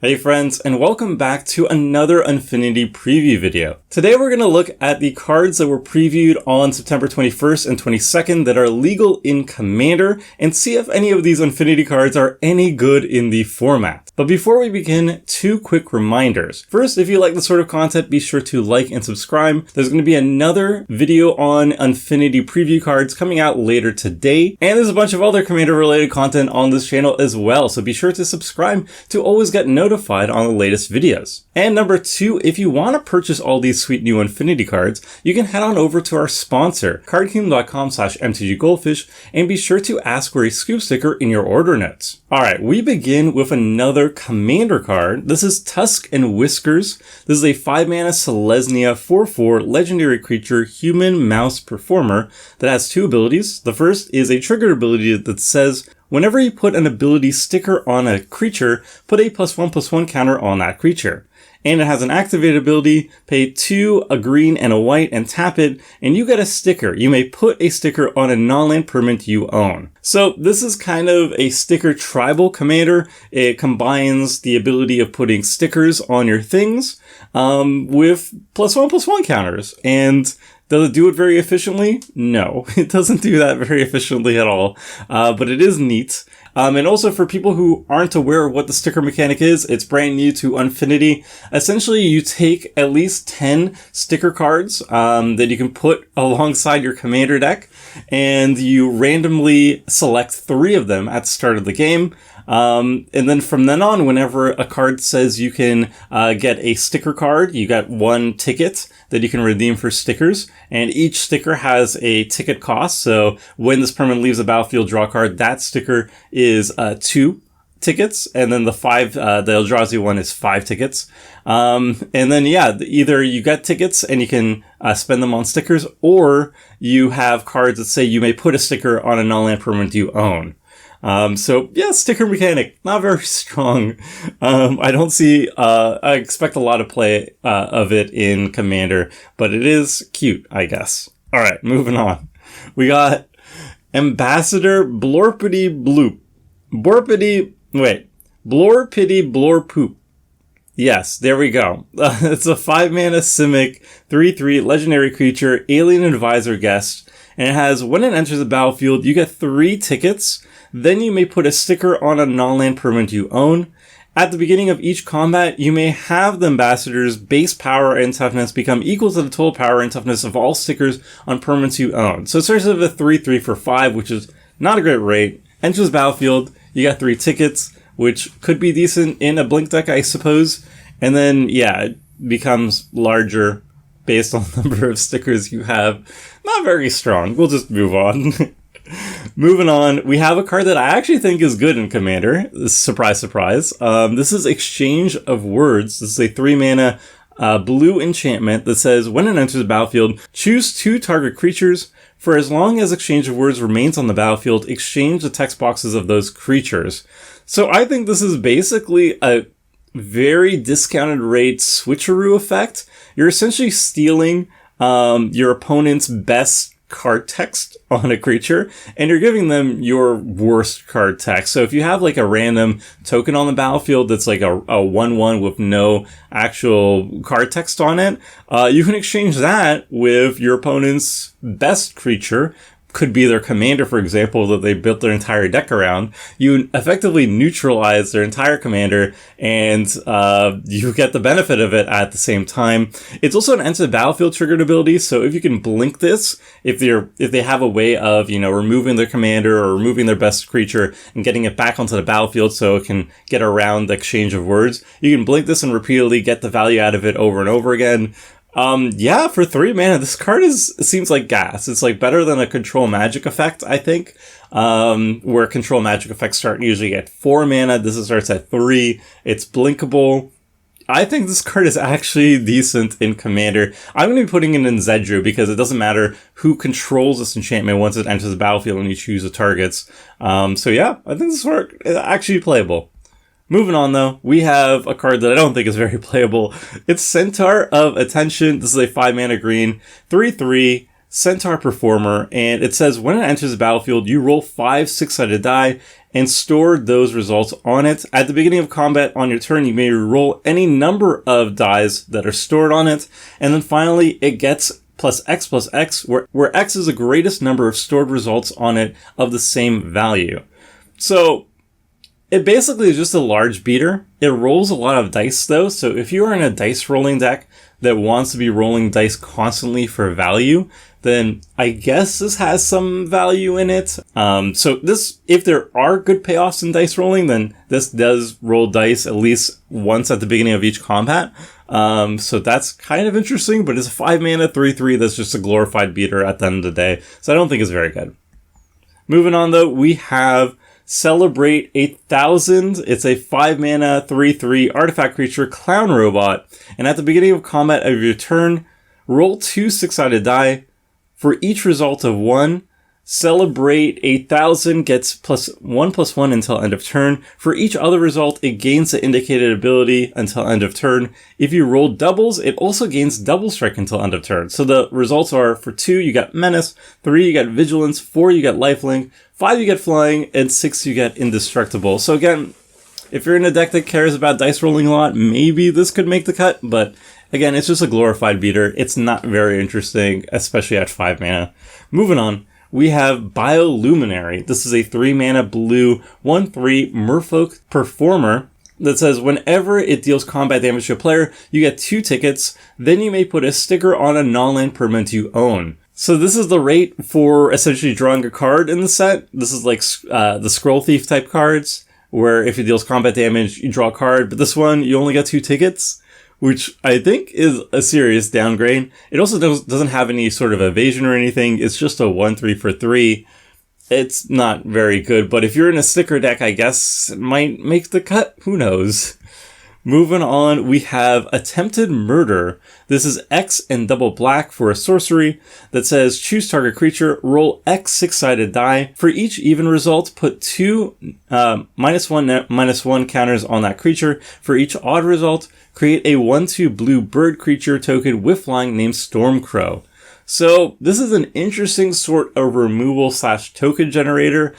Hey friends, and welcome back to another Unfinity preview video. Today we're going to look at the cards that were previewed on September 21st and 22nd that are legal in Commander and see if any of these Unfinity cards are any good in the format. But before we begin, two quick reminders. First, if you like this sort of content, be sure to like and subscribe. There's going to be another video on Unfinity preview cards coming out later today, and there's a bunch of other Commander related content on this channel as well, so be sure to subscribe to always get notified on the latest videos. And number two, if you want to purchase all these sweet new Unfinity cards, you can head on over to our sponsor, cardkingdom.com/mtggoldfish, and be sure to ask for a scoop sticker in your order notes. Alright, we begin with another Commander card. This is Tusk Whiskers. This is a 5-mana Selesnya 4/4 legendary creature, human mouse performer that has two abilities. The first is a triggered ability that says, whenever you put an ability sticker on a creature, put a +1/+1 counter on that creature. And it has an activated ability, pay 2, a green and a white, and tap it, and you get a sticker. You may put a sticker on a non-land permanent you own. So this is kind of a sticker tribal commander. It combines the ability of putting stickers on your things with +1/+1 counters. And does it do it very efficiently? No, it doesn't do that very efficiently at all, but it is neat. And also for people who aren't aware of what the sticker mechanic is, it's brand new to Unfinity. Essentially, you take at least 10 sticker cards that you can put alongside your commander deck, and you randomly select 3 of them at the start of the game. And then from then on, whenever a card says you can get a sticker card, you get 1 ticket that you can redeem for stickers, and each sticker has a ticket cost. So when this permanent leaves the battlefield, draw a card, that sticker is 2 tickets, and then the 5 the Eldrazi one is 5 tickets. And then either you get tickets and you can spend them on stickers, or you have cards that say you may put a sticker on a non-land permanent you own. So yeah, sticker mechanic, not very strong. I don't see, I expect a lot of play, of it in Commander, but it is cute, I guess. Alright, moving on. We got Ambassador Blurpity Bloop. Blurpity Blurpoop. Yes, there we go. It's a 5-mana Simic, 3/3 legendary creature, alien advisor guest, and it has, when it enters the battlefield, you get 3 tickets. Then you may put a sticker on a non-land permanent you own. At the beginning of each combat, you may have the ambassador's base power and toughness become equal to the total power and toughness of all stickers on permanents you own. So it's sort of a 3/3 for 5, which is not a great rate. Enters the battlefield, you got 3 tickets, which could be decent in a blink deck, I suppose. And then, yeah, it becomes larger based on the number of stickers you have. Not very strong. We'll just move on. Moving on, we have a card that I actually think is good in Commander. Surprise, surprise. This is Exchange of Words. This is a 3-mana blue enchantment that says, when it enters the battlefield, choose 2 target creatures. For as long as Exchange of Words remains on the battlefield, exchange the text boxes of those creatures. So I think this is basically a very discounted rate switcheroo effect. You're essentially stealing your opponent's best card text on a creature, and you're giving them your worst card text. So if you have like a random token on the battlefield that's like a 1/1 with no actual card text on it, you can exchange that with your opponent's best creature. Could be their commander, for example, that they built their entire deck around. You effectively neutralize their entire commander, and you get the benefit of it at the same time. It's also an enter the battlefield triggered ability, so if you can blink this, if they have a way of, removing their commander or removing their best creature and getting it back onto the battlefield so it can get around the Exchange of Words, you can blink this and repeatedly get the value out of it over and over again. For 3 mana, this card seems like gas. It's like better than a control magic effect, I think. Where control magic effects start usually at 4 mana. This starts at 3. It's blinkable. I think this card is actually decent in Commander. I'm going to be putting it in Zedru because it doesn't matter who controls this enchantment once it enters the battlefield and you choose the targets. So yeah, I think this card is actually playable. Moving on though, we have a card that I don't think is very playable. It's Centaur of Attention. This is a 5-mana green, 3/3 Centaur Performer, and it says when it enters the battlefield, you roll 5 6-sided die and store those results on it. At the beginning of combat on your turn, you may roll any number of dies that are stored on it, and then finally it gets plus X, where X is the greatest number of stored results on it of the same value. So it basically is just a large beater. It rolls a lot of dice though, so if you are in a dice rolling deck that wants to be rolling dice constantly for value, then I guess this has some value in it. So this, if there are good payoffs in dice rolling, then this does roll dice at least once at the beginning of each combat. So that's kind of interesting, but it's a 5 mana 3/3 that's just a glorified beater at the end of the day. So I don't think it's very good. Moving on though, we have Celebrate 8000. It's a 5 mana 3/3 artifact creature clown robot. And at the beginning of combat of your turn, roll 2 6-sided die. For each result of 1, Celebrate 8000 gets +1/+1 until end of turn. For each other result, it gains the indicated ability until end of turn. If you roll doubles, it also gains double strike until end of turn. So the results are for 2, you got Menace, 3, you got Vigilance, 4, you got Lifelink, 5, you get Flying, and 6, you get Indestructible. So again, if you're in a deck that cares about dice rolling a lot, maybe this could make the cut, but again, it's just a glorified beater. It's not very interesting, especially at 5 mana. Moving on, we have Bioluminary. This is a 3 mana blue 1/3 Merfolk Performer that says whenever it deals combat damage to a player, you get 2 tickets. Then you may put a sticker on a non-land permanent you own. So this is the rate for essentially drawing a card in the set. This is like the Scroll Thief type cards, where if it deals combat damage, you draw a card. But this one, you only get 2 tickets, which I think is a serious downgrade. It also doesn't have any sort of evasion or anything. It's just a 1/3 for 3. It's not very good, but if you're in a sticker deck, I guess it might make the cut. Who knows? Moving on, we have Attempted Murder. This is X and double black for a sorcery that says choose target creature, roll X 6-sided die. For each even result, put 2 -1/-1 counters on that creature. For each odd result, create a 1/2 blue bird creature token with flying named Stormcrow. So this is an interesting sort of removal / token generator.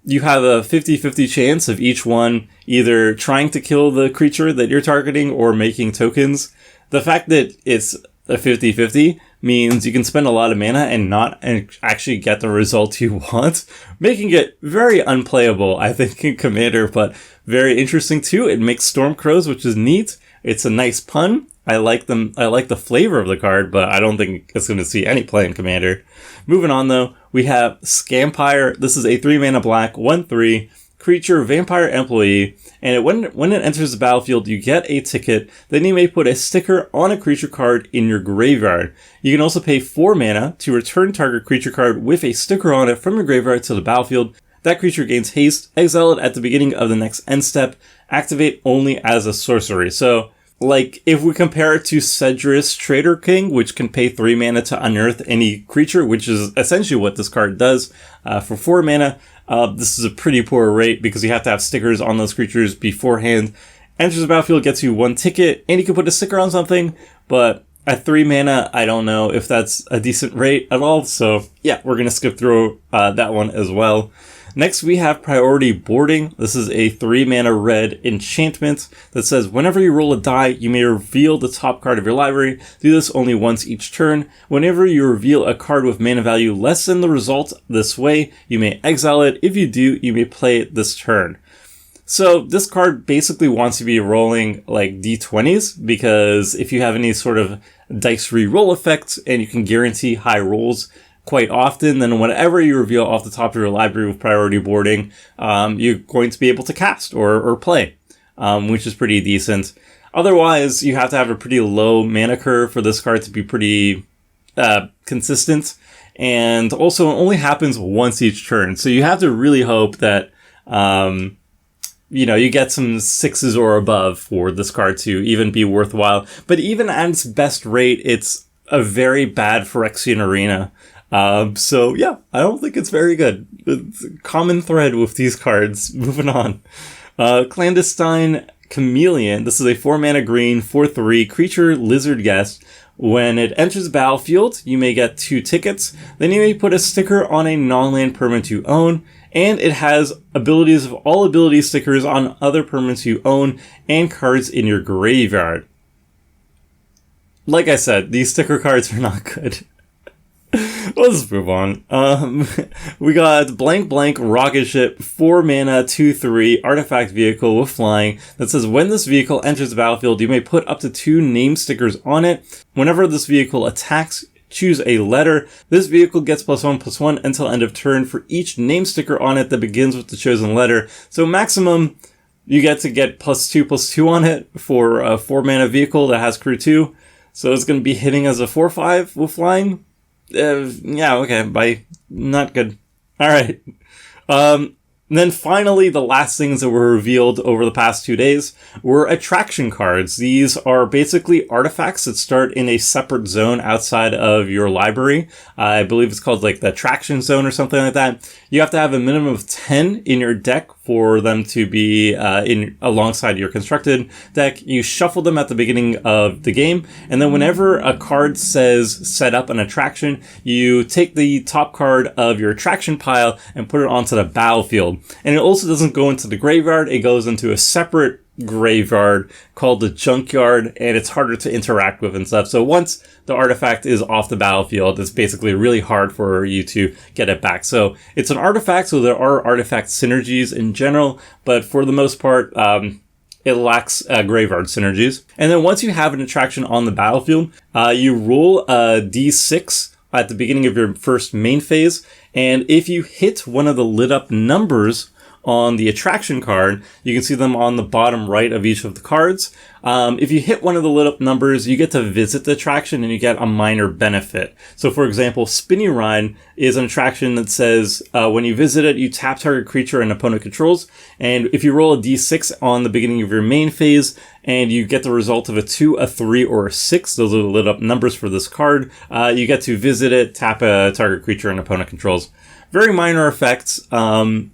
You have a 50-50 chance of each one either trying to kill the creature that you're targeting or making tokens. The fact that it's a 50-50 means you can spend a lot of mana and not actually get the result you want, making it very unplayable, I think, in Commander, but very interesting too. It makes Stormcrows, which is neat. It's a nice pun. I like them. I like the flavor of the card, but I don't think it's going to see any play in Commander. Moving on though, we have Scampire. This is a 3 mana black 1/3 creature vampire employee, and when it enters the battlefield, you get a ticket. Then you may put a sticker on a creature card in your graveyard. You can also pay 4 mana to return target creature card with a sticker on it from your graveyard to the battlefield. That creature gains haste, exile it at the beginning of the next end step, activate only as a sorcery. So, like, if we compare it to Cedrus Trader King, which can pay 3 mana to unearth any creature, which is essentially what this card does, for 4 mana, this is a pretty poor rate because you have to have stickers on those creatures beforehand. Enters the battlefield, gets you 1 ticket, and you can put a sticker on something, but at 3 mana, I don't know if that's a decent rate at all, so yeah, we're gonna skip through that one as well. Next, we have Priority Boarding. This is a 3 mana red enchantment that says whenever you roll a die, you may reveal the top card of your library. Do this only once each turn. Whenever you reveal a card with mana value less than the result this way, you may exile it. If you do, you may play it this turn. So this card basically wants to be rolling like d20s, because if you have any sort of dice re-roll effects and you can guarantee high rolls quite often, then whenever you reveal off the top of your library with Priority Boarding, you're going to be able to cast or play, which is pretty decent. Otherwise, you have to have a pretty low mana curve for this card to be pretty consistent, and also it only happens once each turn. So you have to really hope that you get some 6s or above for this card to even be worthwhile. But even at its best rate, it's a very bad Phyrexian Arena. So yeah, I don't think it's very good. It's a common thread with these cards. Moving on. Clandestine Chameleon. This is a 4 mana green 4/3 creature lizard guest When it enters the battlefield, you may get 2 tickets. Then you may put a sticker on a non-land permanent you own. And it has abilities of all ability stickers on other permanents you own and cards in your graveyard. Like I said, these sticker cards are not good. Let's move on. We got blank blank rocket ship, 4 mana, 2/3 artifact vehicle with flying that says when this vehicle enters the battlefield, you may put up to 2 name stickers on it. Whenever this vehicle attacks, choose a letter. This vehicle gets +1/+1 until end of turn for each name sticker on it that begins with the chosen letter. So maximum, you get to get +2/+2 on it for a 4 mana vehicle that has crew 2. So it's going to be hitting as a 4/5 with flying. Yeah, okay, bye. Not good. Alright. Then finally, the last things that were revealed over the past 2 days were attraction cards. These are basically artifacts that start in a separate zone outside of your library. I believe it's called like the attraction zone or something like that. You have to have a minimum of 10 in your deck for them to be in alongside your constructed deck. You shuffle them at the beginning of the game, and then whenever a card says set up an attraction, you take the top card of your attraction pile and put it onto the battlefield. And it also doesn't go into the graveyard, it goes into a separate graveyard called the junkyard, and it's harder to interact with and stuff. So once the artifact is off the battlefield, it's basically really hard for you to get it back. So it's an artifact, so there are artifact synergies in general, but for the most part, it lacks graveyard synergies. And then once you have an attraction on the battlefield, you roll a d6 at the beginning of your first main phase, and if you hit one of the lit up numbers on the attraction card, you can see them on the bottom right of each of the cards. If you hit one of the lit up numbers, you get to visit the attraction and you get a minor benefit. So for example, Spinny Ride is an attraction that says when you visit it, you tap target creature an opponent controls. And if you roll a d6 on the beginning of your main phase and you get the result of a 2, a 3, or a 6, those are the lit up numbers for this card, you get to visit it, tap a target creature an opponent controls. Very minor effects.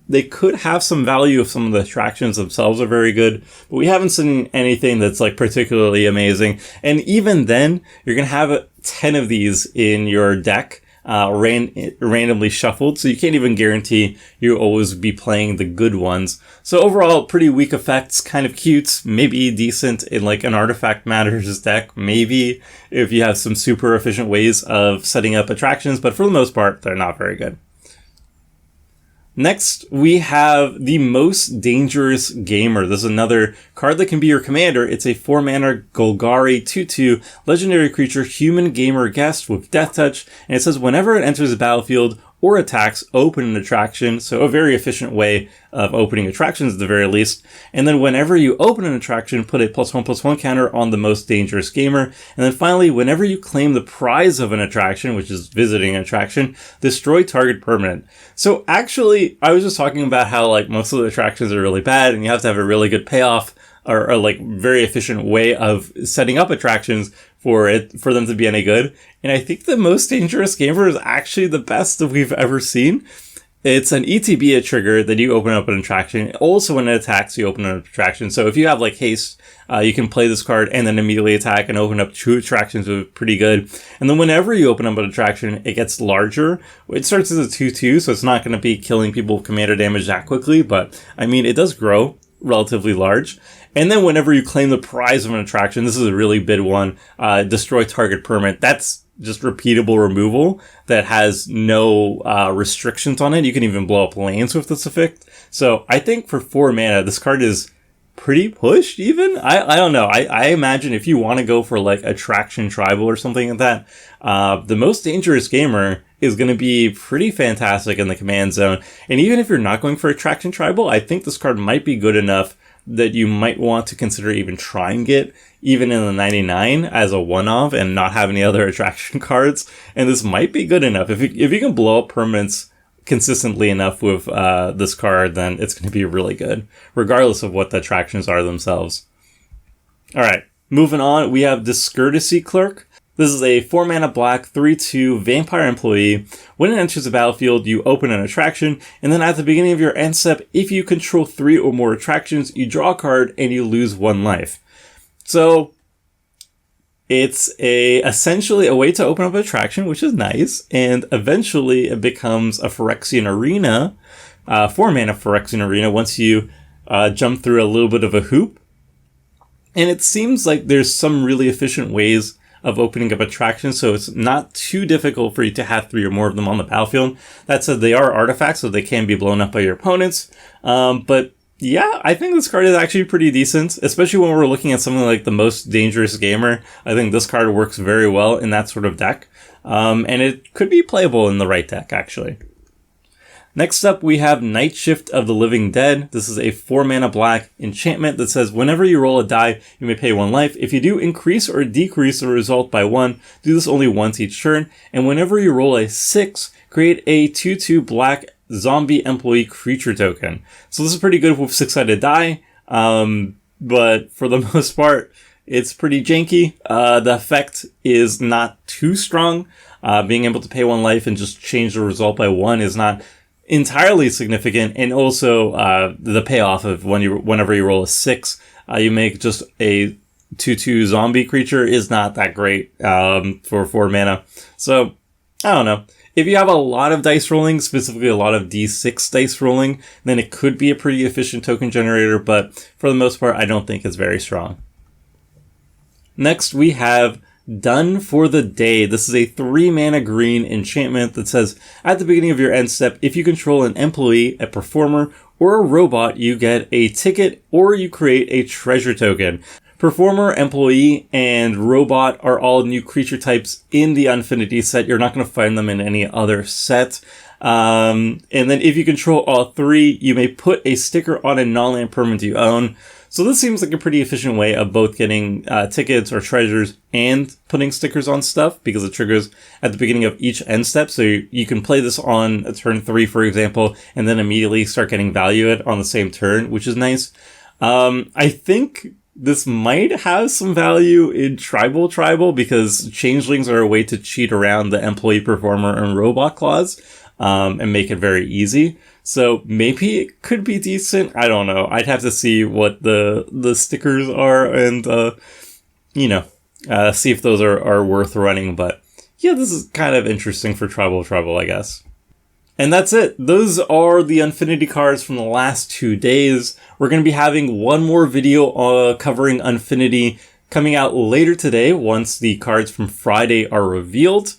They could have some value if some of the attractions themselves are very good, but we haven't seen anything that's like particularly amazing. And even then, you're going to have 10 of these in your deck, randomly shuffled, so you can't even guarantee you'll always be playing the good ones. So overall, pretty weak effects, kind of cute, maybe decent in like an Artifact Matters deck, maybe if you have some super efficient ways of setting up attractions, but for the most part, they're not very good. Next, we have the Most Dangerous Gamer. This is another card that can be your commander. It's a 4-mana Golgari 2/2 legendary creature, human gamer guest with Death Touch. And it says whenever it enters the battlefield or attacks, open an attraction. So a very efficient way of opening attractions at the very least. And then whenever you open an attraction, put a +1/+1 counter on the Most Dangerous Gamer. And then finally, whenever you claim the prize of an attraction, which is visiting an attraction, destroy target permanent. So actually, I was just talking about how like most of the attractions are really bad and you have to have a really good payoff or like very efficient way of setting up attractions for them to be any good. And I think the Most Dangerous Gamer is actually the best that we've ever seen. It's an ETB trigger that you open up an attraction. Also, when it attacks, you open an attraction. So if you have like haste, you can play this card and then immediately attack and open up 2 attractions, which is pretty good. And then whenever you open up an attraction, it gets larger. It starts as a 2/2, so it's not going to be killing people with commander damage that quickly, but I mean, it does grow relatively large. And then whenever you claim the prize of an attraction, this is a really big one, destroy target permanent. That's just repeatable removal that has no restrictions on it. You can even blow up lands with this effect. So I think for 4 mana, this card is pretty pushed even. I don't know. I imagine if you want to go for like attraction tribal or something like that, the Most Dangerous Gamer is going to be pretty fantastic in the command zone. And even if you're not going for attraction tribal, I think this card might be good enough that you might want to consider even trying it, even in the 99 as a one-off and not have any other attraction cards. And this might be good enough. If you can blow up permanents consistently enough with this card, then it's going to be really good, regardless of what the attractions are themselves. All right, moving on, we have Discourtesy Clerk. This is a 4-mana black 3/2 vampire employee. When it enters the battlefield, you open an attraction, and then at the beginning of your end step, if you control 3 or more attractions, you draw a card and you lose 1 life. So, It's essentially a way to open up an attraction, which is nice, and eventually it becomes a Phyrexian Arena, 4-mana Phyrexian Arena once you jump through a little bit of a hoop. And it seems like there's some really efficient ways of opening up attractions, so it's not too difficult for you to have 3 or more of them on the battlefield. That said, they are artifacts, so they can be blown up by your opponents. But yeah, I think this card is actually pretty decent, especially when we're looking at something like the Most Dangerous Gamer. I think this card works very well in that sort of deck. And it could be playable in the right deck, actually. Next up, we have Night Shift of the Living Dead. This is a 4-mana black enchantment that says, whenever you roll a die, you may pay 1 life. If you do, increase or decrease the result by 1. Do this only once each turn. And whenever you roll a 6, create a 2/2 black zombie employee creature token. So this is pretty good with 6-sided die, but for the most part, it's pretty janky. The effect is not too strong. Being able to pay 1 life and just change the result by 1 is not entirely significant, and also the payoff of whenever you roll a 6, you make just a 2/2 zombie creature is not that great for 4 mana. So I don't know. If you have a lot of dice rolling, specifically a lot of D6 dice rolling, then it could be a pretty efficient token generator, but for the most part, I don't think it's very strong. Next, we have Done for the Day. This is a 3-mana green enchantment that says, at the beginning of your end step, if you control an employee, a performer, or a robot, you get a ticket or you create a treasure token. Performer, employee, and robot are all new creature types in the Unfinity set. You're not going to find them in any other set. And then if you control all 3, you may put a sticker on a non-land permanent you own. So this seems like a pretty efficient way of both getting tickets or treasures and putting stickers on stuff, because it triggers at the beginning of each end step. So you can play this on a turn 3, for example, and then immediately start getting value it on the same turn, which is nice. I think this might have some value in tribal, because changelings are a way to cheat around the employee, performer, and robot clause, and make it very easy. So maybe it could be decent. I don't know. I'd have to see what the stickers are and, see if those are worth running. But yeah, this is kind of interesting for tribal, I guess. And that's it. Those are the Unfinity cards from the last 2 days. We're going to be having one more video covering Unfinity coming out later today once the cards from Friday are revealed.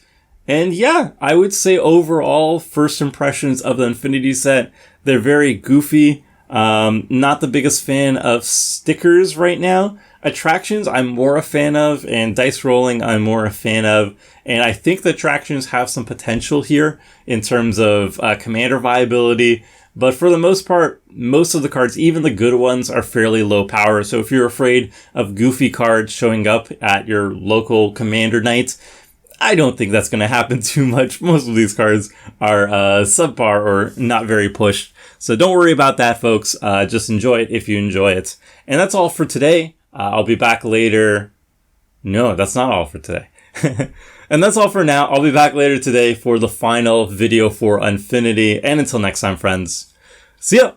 And yeah, I would say overall, first impressions of the Unfinity set, they're very goofy. Not the biggest fan of stickers right now. Attractions, I'm more a fan of, and dice rolling, I'm more a fan of. And I think the attractions have some potential here in terms of commander viability. But for the most part, most of the cards, even the good ones, are fairly low power. So if you're afraid of goofy cards showing up at your local commander nights, I don't think that's going to happen too much. Most of these cards are subpar or not very pushed. So don't worry about that, folks. Just enjoy it if you enjoy it. And that's all for today. I'll be back later. No, that's not all for today. And that's all for now. I'll be back later today for the final video for Unfinity. And until next time, friends. See ya!